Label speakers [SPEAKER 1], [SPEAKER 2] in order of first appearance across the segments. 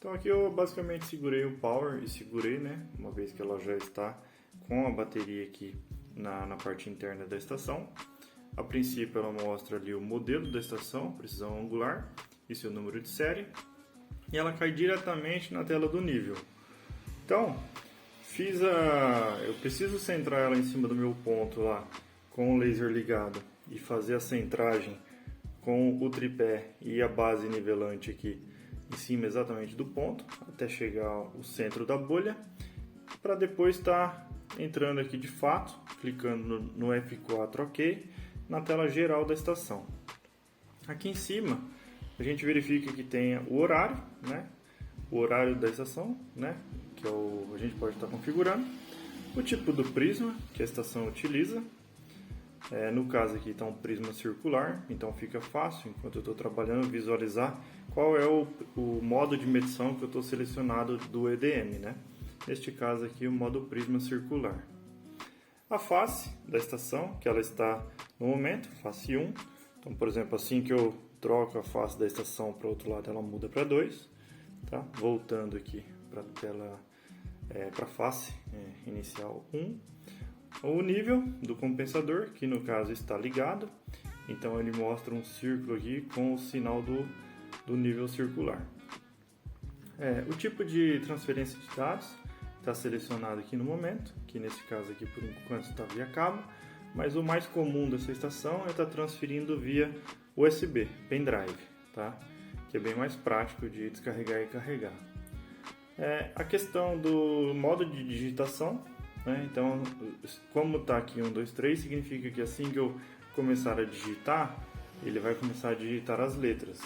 [SPEAKER 1] Então aqui eu basicamente segurei o power e segurei, né? Uma vez que ela já está com a bateria aqui na parte interna da estação. A princípio ela mostra ali o modelo da estação, precisão angular e seu número de série. E ela cai diretamente na tela do nível. Então, eu preciso centrar ela em cima do meu ponto lá com o laser ligado e fazer a centragem com o tripé e a base nivelante aqui em cima exatamente do ponto, até chegar ao centro da bolha, para depois estar entrando aqui de fato, clicando no F4 OK, na tela geral da estação. Aqui em cima a gente verifica que tem o horário, né? O horário da estação, né? Que a gente pode estar configurando, o tipo do prisma que a estação utiliza. No caso aqui está um prisma circular, então fica fácil, enquanto eu estou trabalhando, visualizar qual é o modo de medição que eu estou selecionado do EDM, né? Neste caso aqui o modo prisma circular. A face da estação, que ela está no momento, face 1. Então, por exemplo, assim que eu troco a face da estação para o outro lado, ela muda para 2. Tá? Voltando aqui para a tela, para a face inicial 1. O nível do compensador, que no caso está ligado, então ele mostra um círculo aqui com o sinal do nível circular. O tipo de transferência de dados está selecionado aqui no momento, que nesse caso aqui por enquanto está via cabo, mas o mais comum dessa estação é estar transferindo via USB, pendrive, tá? Que é bem mais prático de descarregar e carregar. A questão do modo de digitação, né? Então, como está aqui 1, 2, 3, significa que assim que eu começar a digitar, ele vai começar a digitar as letras.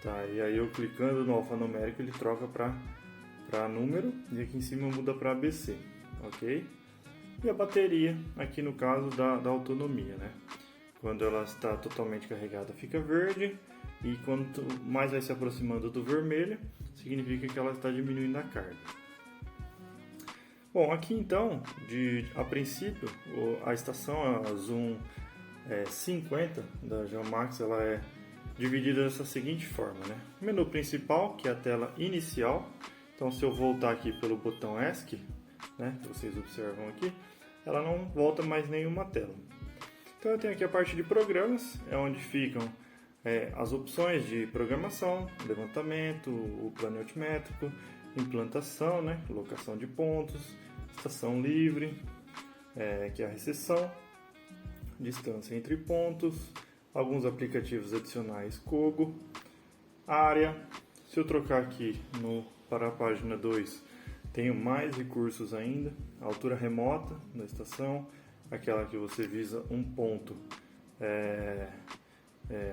[SPEAKER 1] Tá? E aí eu clicando no alfanumérico ele troca para número e aqui em cima muda para ABC. Ok? E a bateria, aqui no caso da autonomia, né? Quando ela está totalmente carregada fica verde e quanto mais vai se aproximando do vermelho, significa que ela está diminuindo a carga. Bom, aqui então, a princípio, a estação, a Zoom 50 da Geomax, ela é dividida dessa seguinte forma, né? O menu principal, que é a tela inicial. Então, se eu voltar aqui pelo botão ESC, né, que vocês observam aqui, ela não volta mais nenhuma tela. Então, eu tenho aqui a parte de programas, é onde ficam as opções de programação, levantamento, o plano altimétrico, implantação, né, locação de pontos, estação livre, que é a recessão, distância entre pontos, alguns aplicativos adicionais Kogo, área. Se eu trocar aqui para a página 2, tenho mais recursos ainda, a altura remota da estação, aquela que você visa um ponto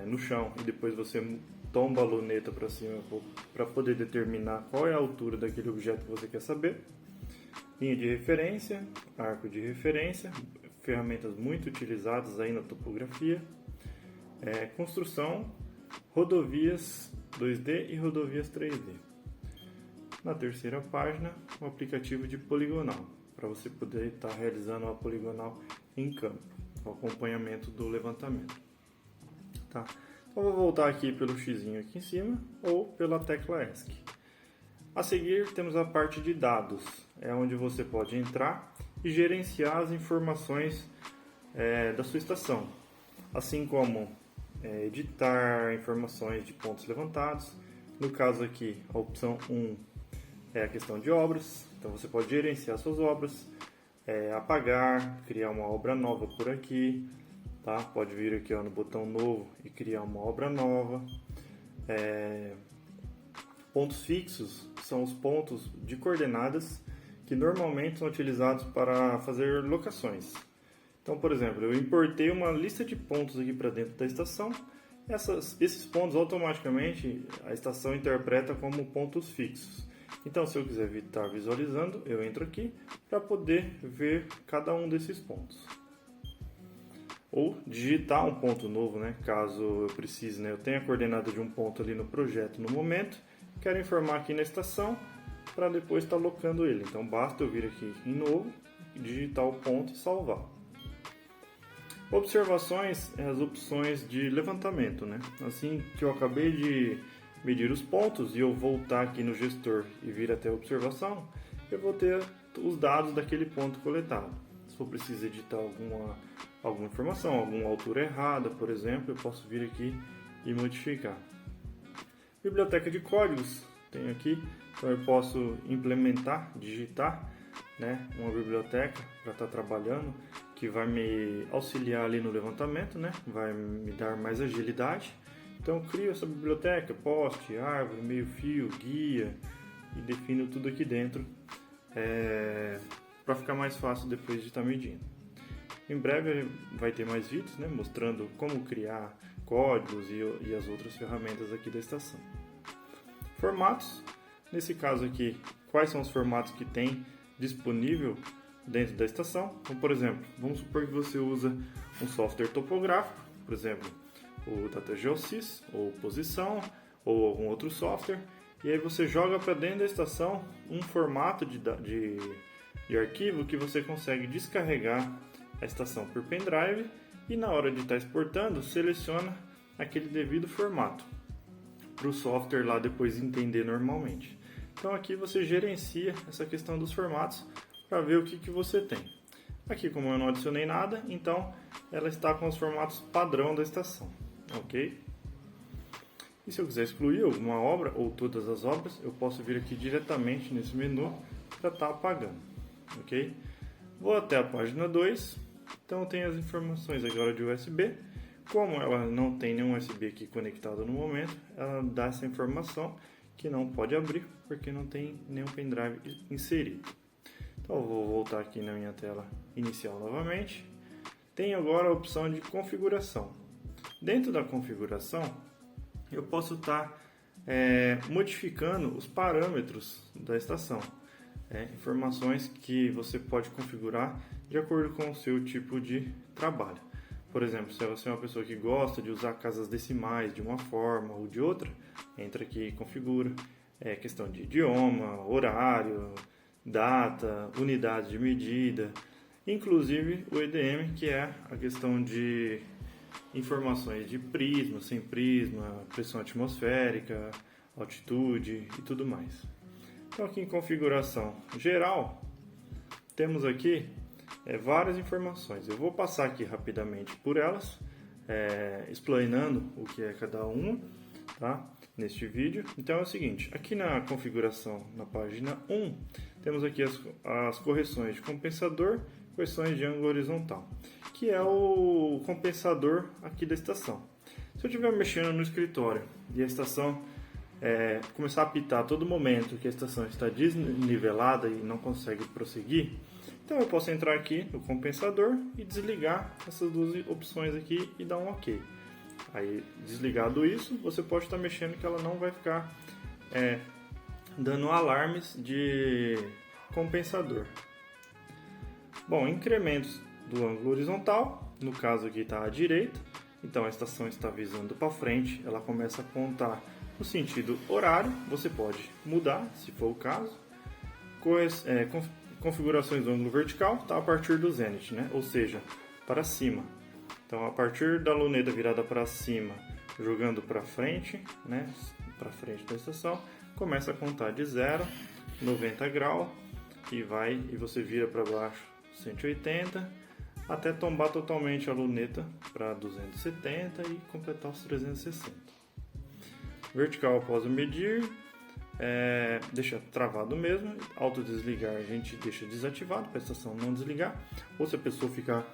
[SPEAKER 1] no chão e depois você tomba a luneta para cima para poder determinar qual é a altura daquele objeto que você quer saber. Linha de referência, arco de referência, ferramentas muito utilizadas aí na topografia, construção, rodovias 2D e rodovias 3D. Na terceira página, o aplicativo de poligonal, para você poder estar realizando a poligonal em campo, o acompanhamento do levantamento. Tá? Então vou voltar aqui pelo xizinho aqui em cima ou pela tecla ESC. A seguir temos a parte de dados, é onde você pode entrar e gerenciar as informações da sua estação, assim como editar informações de pontos levantados. No caso aqui, a opção 1 é a questão de obras, então você pode gerenciar suas obras, apagar, criar uma obra nova por aqui, tá? Pode vir aqui no botão novo e criar uma obra nova. Pontos fixos são os pontos de coordenadas que normalmente são utilizados para fazer locações. Então, por exemplo, eu importei uma lista de pontos aqui para dentro da estação. Esses pontos automaticamente a estação interpreta como pontos fixos. Então, se eu quiser estar visualizando, eu entro aqui para poder ver cada um desses pontos. Ou digitar um ponto novo, né? Caso eu precise, né? Eu tenho a coordenada de um ponto ali no projeto no momento, quero informar aqui na estação para depois estar locando ele. Então basta eu vir aqui em novo, digitar o ponto e salvar. Observações, as opções de levantamento, né? Assim que eu acabei de medir os pontos e eu voltar aqui no gestor e vir até a observação, eu vou ter os dados daquele ponto coletado. Se for preciso editar alguma informação, alguma altura errada, por exemplo, eu posso vir aqui e modificar. Biblioteca de códigos, tenho aqui, então eu posso implementar, digitar, né, uma biblioteca para estar trabalhando, que vai me auxiliar ali no levantamento, né, vai me dar mais agilidade. Então eu crio essa biblioteca, poste, árvore, meio-fio, guia, e defino tudo aqui dentro, para ficar mais fácil depois de estar medindo. Em breve vai ter mais vídeos, né, mostrando como criar códigos e as outras ferramentas aqui da estação. Formatos, nesse caso aqui, quais são os formatos que tem disponível dentro da estação? Então, por exemplo, vamos supor que você usa um software topográfico, por exemplo, o DataGeosys, ou Posição, ou algum outro software, e aí você joga para dentro da estação um formato de arquivo que você consegue descarregar a estação por pendrive e na hora de estar exportando, seleciona aquele devido formato para o software lá depois entender normalmente. Então aqui você gerencia essa questão dos formatos para ver o que você tem. Aqui, como eu não adicionei nada, então ela está com os formatos padrão da estação, ok? E se eu quiser excluir alguma obra ou todas as obras, eu posso vir aqui diretamente nesse menu para estar apagando, ok? Vou até a página 2, então eu tenho as informações agora de USB. Como ela não tem nenhum USB aqui conectado no momento, ela dá essa informação que não pode abrir porque não tem nenhum pendrive inserido. Então eu vou voltar aqui na minha tela inicial novamente. Tem agora a opção de configuração. Dentro da configuração, eu posso estar modificando os parâmetros da estação. Informações que você pode configurar de acordo com o seu tipo de trabalho. Por exemplo, se você é uma pessoa que gosta de usar casas decimais de uma forma ou de outra, entra aqui e configura. Questão de idioma, horário, data, unidade de medida, inclusive o EDM, que é a questão de informações de prisma, sem prisma, pressão atmosférica, altitude e tudo mais. Então aqui em configuração geral, temos aqui várias informações. Eu vou passar aqui rapidamente por elas, explanando o que é cada uma, tá? Neste vídeo. Então é o seguinte, aqui na configuração, na página 1, temos aqui as correções de compensador, correções de ângulo horizontal, que é o compensador aqui da estação. Se eu estiver mexendo no escritório e a estação começar a apitar a todo momento que a estação está desnivelada e não consegue prosseguir, então eu posso entrar aqui no compensador e desligar essas duas opções aqui e dar um OK. Aí, desligado isso, você pode estar mexendo que ela não vai ficar dando alarmes de compensador. Bom, incrementos do ângulo horizontal, no caso aqui está à direita, então a estação está visando para frente, ela começa a apontar no sentido horário, você pode mudar, se for o caso. Configurações do ângulo vertical está a partir do zênite, né? Ou seja, para cima. Então, a partir da luneta virada para cima, jogando para frente, né? Para frente da estação, começa a contar de 0, 90 graus, e você vira para baixo 180, até tombar totalmente a luneta para 270 e completar os 360. Vertical após o medir, deixa travado mesmo. Autodesligar a gente deixa desativado para a estação não desligar, ou se a pessoa ficar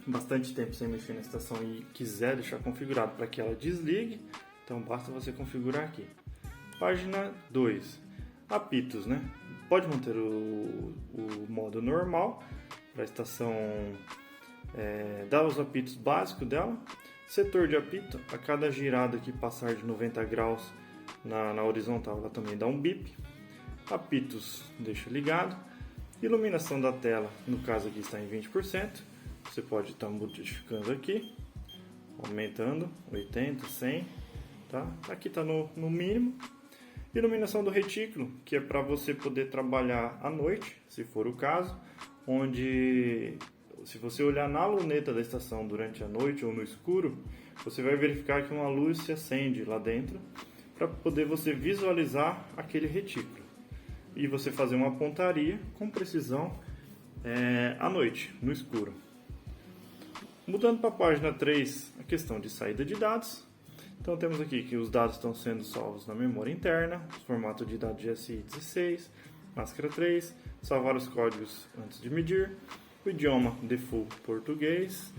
[SPEAKER 1] bastante tempo sem mexer na estação e quiser deixar configurado para que ela desligue, então basta você configurar aqui. Página 2, apitos, né? Pode manter o modo normal para a estação dar os apitos básicos dela. Setor de apito, a cada girada que passar de 90 graus na horizontal, ela também dá um bip. Apitos deixa ligado. Iluminação da tela, no caso aqui está em 20%. Você pode estar modificando aqui, aumentando 80, 100, tá? Aqui está no mínimo. Iluminação do retículo, que é para você poder trabalhar à noite, se for o caso, onde se você olhar na luneta da estação durante a noite ou no escuro, você vai verificar que uma luz se acende lá dentro, para poder você visualizar aquele retículo e você fazer uma pontaria com precisão à noite, no escuro. Mudando para a página 3, a questão de saída de dados. Então temos aqui que os dados estão sendo salvos na memória interna, formato de dados GSI 16, máscara 3, salvar os códigos antes de medir, o idioma default português,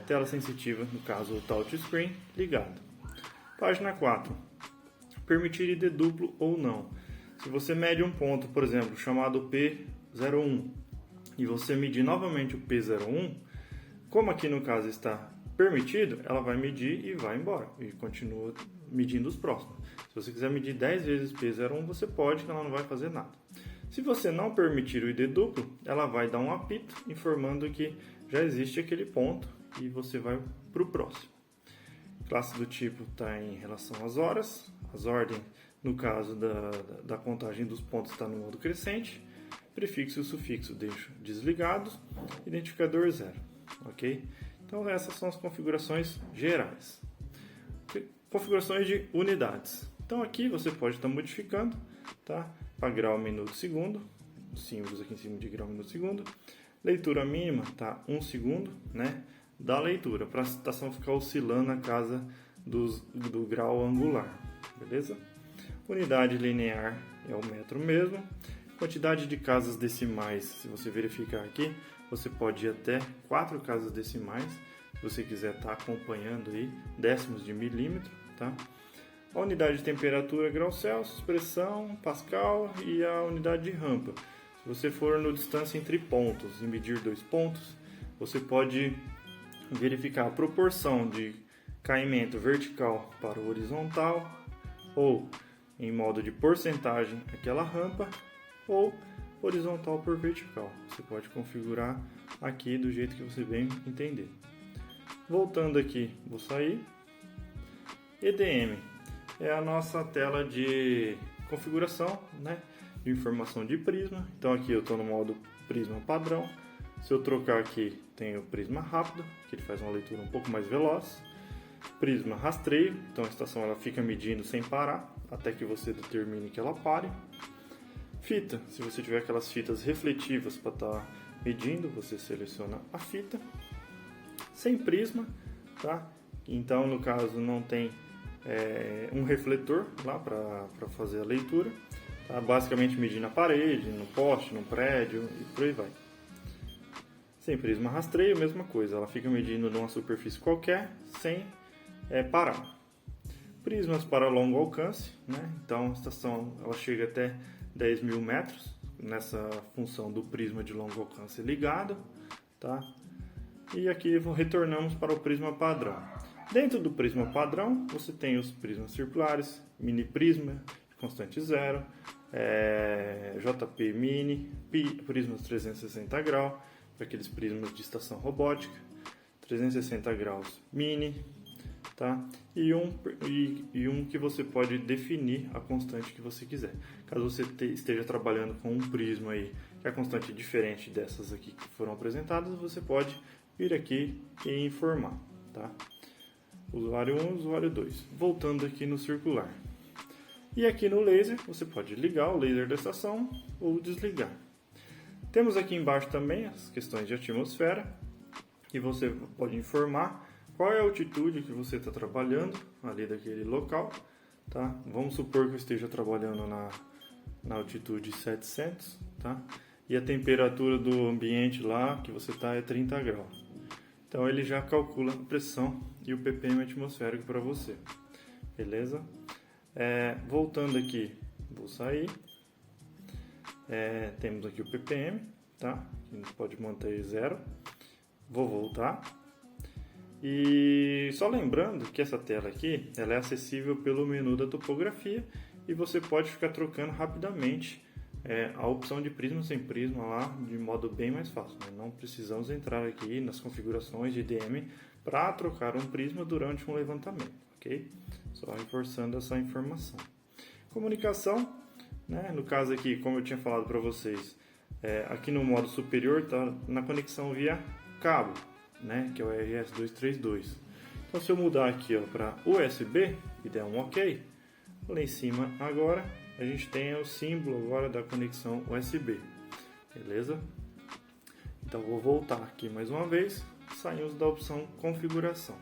[SPEAKER 1] tela sensitiva, no caso o touchscreen, ligado. Página 4. Permitir ID duplo ou não. Se você mede um ponto, por exemplo, chamado P01, e você medir novamente o P01, como aqui no caso está permitido, ela vai medir e vai embora, e continua medindo os próximos. Se você quiser medir 10 vezes P01, você pode, que ela não vai fazer nada. Se você não permitir o ID duplo, ela vai dar um apito informando que já existe aquele ponto e você vai para o próximo. Classe do tipo está em relação às horas, as ordens, no caso da contagem dos pontos, está no modo crescente, prefixo e sufixo deixo desligados, identificador 0, ok? Então essas são as configurações gerais. Configurações de unidades. Então aqui você pode estar modificando, tá? Para grau, minuto, segundo, os símbolos aqui em cima de grau, minuto, segundo. Leitura mínima tá 1 segundo, né? Da leitura, para a estação ficar oscilando na casa do grau angular, beleza? Unidade linear é o metro mesmo. Quantidade de casas decimais, se você verificar aqui, você pode ir até 4 casas decimais, se você quiser estar acompanhando aí, décimos de milímetro, tá? A unidade de temperatura é graus Celsius, pressão, Pascal e a unidade de rampa. Se você for no distância entre pontos e medir 2 pontos, você pode verificar a proporção de caimento vertical para o horizontal, ou em modo de porcentagem aquela rampa, ou horizontal por vertical. Você pode configurar aqui do jeito que você bem entender. Voltando aqui, vou sair. EDM é a nossa tela de configuração, né, de informação de prisma. Então aqui eu estou no modo prisma padrão. Se eu trocar aqui, tem o prisma rápido, que ele faz uma leitura um pouco mais veloz. Prisma rastreio, então a estação ela fica medindo sem parar, até que você determine que ela pare. Fita, se você tiver aquelas fitas refletivas para estar medindo, você seleciona a fita. Sem prisma, tá? Então no caso não tem um refletor lá para fazer a leitura. Tá? Basicamente medir na parede, no poste, no prédio e por aí vai. Sem prisma rastreio, mesma coisa, ela fica medindo numa superfície qualquer, sem parar. Prismas para longo alcance, né? Então a estação ela chega até 10.000 metros, nessa função do prisma de longo alcance ligado, tá? E aqui retornamos para o prisma padrão. Dentro do prisma padrão, você tem os prismas circulares, mini prisma, constante zero, JP mini, prismas 360 graus, para aqueles prismas de estação robótica, 360 graus mini, tá? E um que você pode definir a constante que você quiser. Caso você esteja trabalhando com um prisma aí, que a constante é diferente dessas aqui que foram apresentadas, você pode vir aqui e informar, tá? Usuário 1, usuário 2. Voltando aqui no circular. E aqui no laser, você pode ligar o laser da estação ou desligar. Temos aqui embaixo também as questões de atmosfera, que você pode informar qual é a altitude que você está trabalhando ali daquele local, tá? Vamos supor que eu esteja trabalhando na altitude 700, tá? E a temperatura do ambiente lá que você está é 30 graus. Então ele já calcula a pressão e o ppm atmosférico para você, beleza? Voltando aqui, vou sair. Temos aqui o ppm, tá? Que pode manter 0. Vou voltar. E só lembrando que essa tela aqui, ela é acessível pelo menu da topografia e você pode ficar trocando rapidamente a opção de prisma sem prisma lá de modo bem mais fácil, né? Não precisamos entrar aqui nas configurações de IDM para trocar um prisma durante um levantamento, ok? Só reforçando essa informação. Comunicação, né? No caso aqui, como eu tinha falado para vocês, aqui no modo superior está na conexão via cabo, né? Que é o RS-232. Então, se eu mudar aqui para USB e der um OK, lá em cima agora a gente tem o símbolo agora da conexão USB, beleza? Então vou voltar aqui mais uma vez, saímos da opção configuração.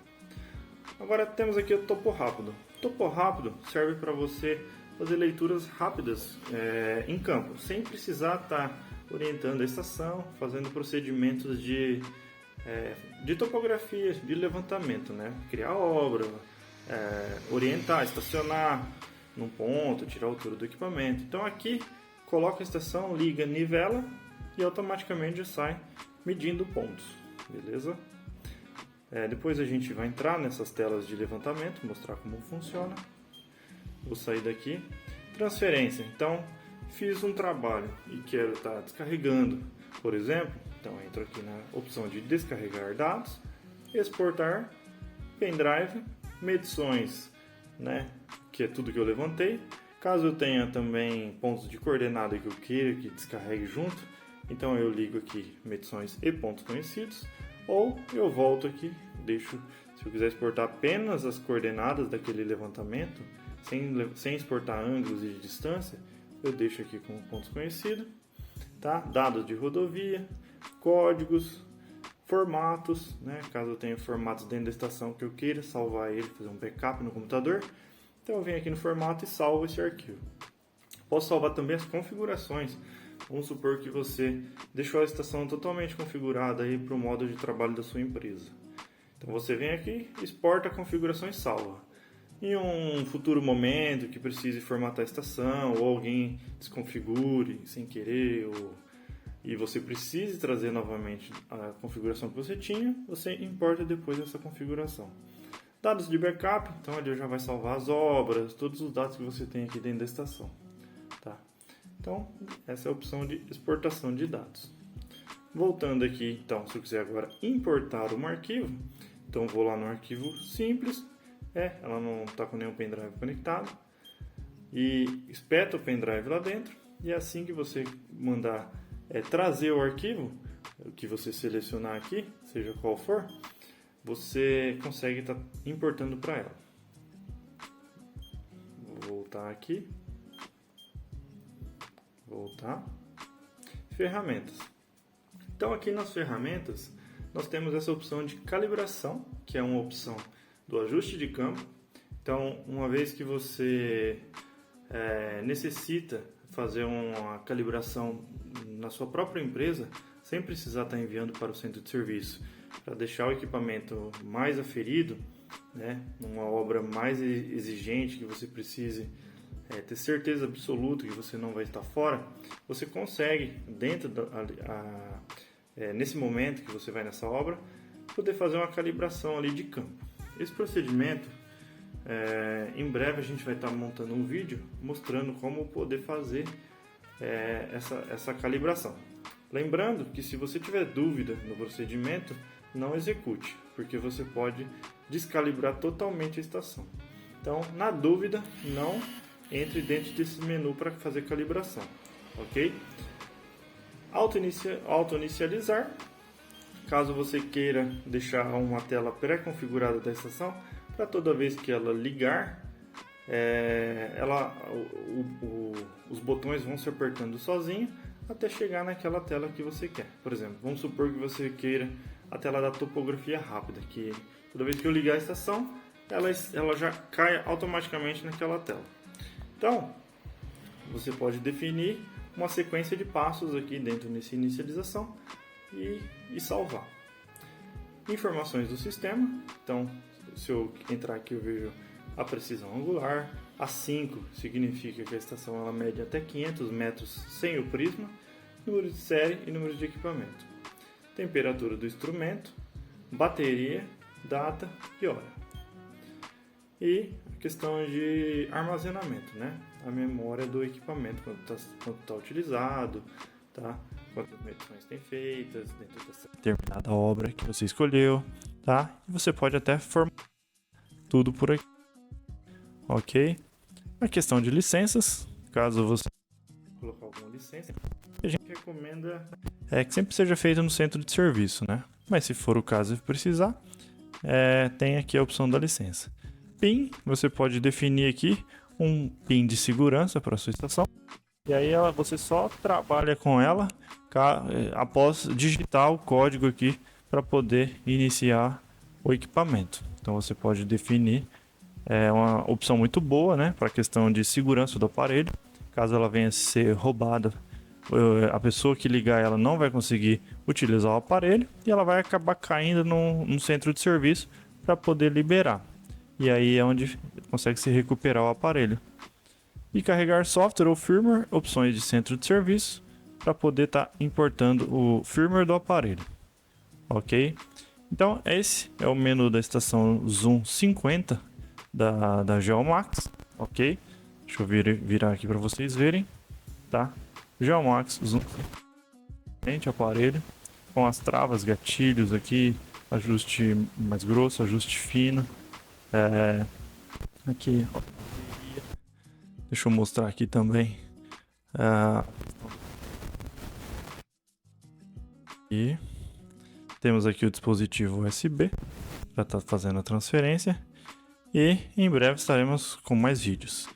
[SPEAKER 1] Agora temos aqui o topo rápido. O topo rápido serve para você fazer leituras rápidas em campo, sem precisar estar orientando a estação, fazendo procedimentos de topografia, de levantamento, né? Criar obra, orientar, estacionar num ponto, tirar a altura do equipamento. Então aqui coloca a estação, liga, nivela e automaticamente já sai medindo pontos, beleza? Depois a gente vai entrar nessas telas de levantamento, mostrar como funciona. Vou sair daqui. Transferência. Então, fiz um trabalho e quero estar descarregando, por exemplo. Então, entro aqui na opção de descarregar dados, exportar, pendrive, medições, né, que é tudo que eu levantei. Caso eu tenha também pontos de coordenada que eu queira que descarregue junto, então eu ligo aqui medições e pontos conhecidos. Ou eu volto aqui, se eu quiser exportar apenas as coordenadas daquele levantamento, sem exportar ângulos e distância, eu deixo aqui com pontos conhecidos, tá? Dados de rodovia, códigos, formatos, né? Caso eu tenha formatos dentro da estação que eu queira salvar ele, fazer um backup no computador, então eu venho aqui no formato e salvo esse arquivo. Posso salvar também as configurações. Vamos supor que você deixou a estação totalmente configurada aí para o modo de trabalho da sua empresa. Então você vem aqui, exporta a configuração e salva. Em um futuro momento que precise formatar a estação, ou alguém desconfigure sem querer, e você precise trazer novamente a configuração que você tinha, você importa depois essa configuração. Dados de backup, então ele já vai salvar as obras, todos os dados que você tem aqui dentro da estação. Tá? Então, essa é a opção de exportação de dados. Voltando aqui, então, se eu quiser agora importar um arquivo, então vou lá no arquivo simples, ela não está com nenhum pendrive conectado, e espeta o pendrive lá dentro, e assim que você mandar trazer o arquivo, que você selecionar aqui, seja qual for, você consegue estar importando para ela. Vou voltar aqui. Voltar. Ferramentas. Então aqui nas ferramentas nós temos essa opção de calibração, que é uma opção do ajuste de campo. Então, uma vez que você necessita fazer uma calibração na sua própria empresa, sem precisar estar enviando para o centro de serviço, para deixar o equipamento mais aferido, né, numa obra mais exigente que você precise ter certeza absoluta que você não vai estar fora, você consegue, nesse momento que você vai nessa obra, poder fazer uma calibração ali de campo. Esse procedimento, em breve a gente vai estar montando um vídeo mostrando como poder fazer essa calibração. Lembrando que se você tiver dúvida no procedimento, não execute, porque você pode descalibrar totalmente a estação. Então, na dúvida, não entre dentro desse menu para fazer calibração, ok? Auto-inicializar, caso você queira deixar uma tela pré-configurada da estação, para toda vez que ela ligar, os botões vão se apertando sozinho até chegar naquela tela que você quer. Por exemplo, vamos supor que você queira a tela da topografia rápida, que toda vez que eu ligar a estação, ela já cai automaticamente naquela tela. Então, você pode definir uma sequência de passos aqui dentro dessa inicialização e salvar. Informações do sistema. Então, se eu entrar aqui, eu vejo a precisão angular. A 5 significa que a estação ela mede até 500 metros sem o prisma. Número de série e número de equipamento. Temperatura do instrumento, bateria, data e hora. E a questão de armazenamento, né? A memória do equipamento, quanto está utilizado, tá? Quantas medições tem feitas dentro dessa determinada obra que você escolheu, tá? E você pode até formatar tudo por aqui, ok? A questão de licenças, caso você colocar alguma licença, a gente recomenda que sempre seja feito no centro de serviço, né? Mas se for o caso e precisar, tem aqui a opção da licença. PIN, você pode definir aqui um PIN de segurança para a sua estação. E aí você só trabalha com ela após digitar o código aqui para poder iniciar o equipamento. Então você pode definir, uma opção muito boa, né, para a questão de segurança do aparelho. Caso ela venha a ser roubada, a pessoa que ligar ela não vai conseguir utilizar o aparelho e ela vai acabar caindo num centro de serviço para poder liberar. E aí é onde consegue se recuperar o aparelho. E carregar software ou firmware, opções de centro de serviço, para poder estar importando o firmware do aparelho. Ok? Então esse é o menu da estação Zoom 50 da Geomax. Ok? Deixa eu virar aqui para vocês verem. Tá? Geomax Zoom 50, aparelho com as travas, gatilhos aqui, ajuste mais grosso, ajuste fino. Aqui, ó. Deixa eu mostrar aqui também. E temos aqui o dispositivo USB para estar fazendo a transferência. E em breve estaremos com mais vídeos.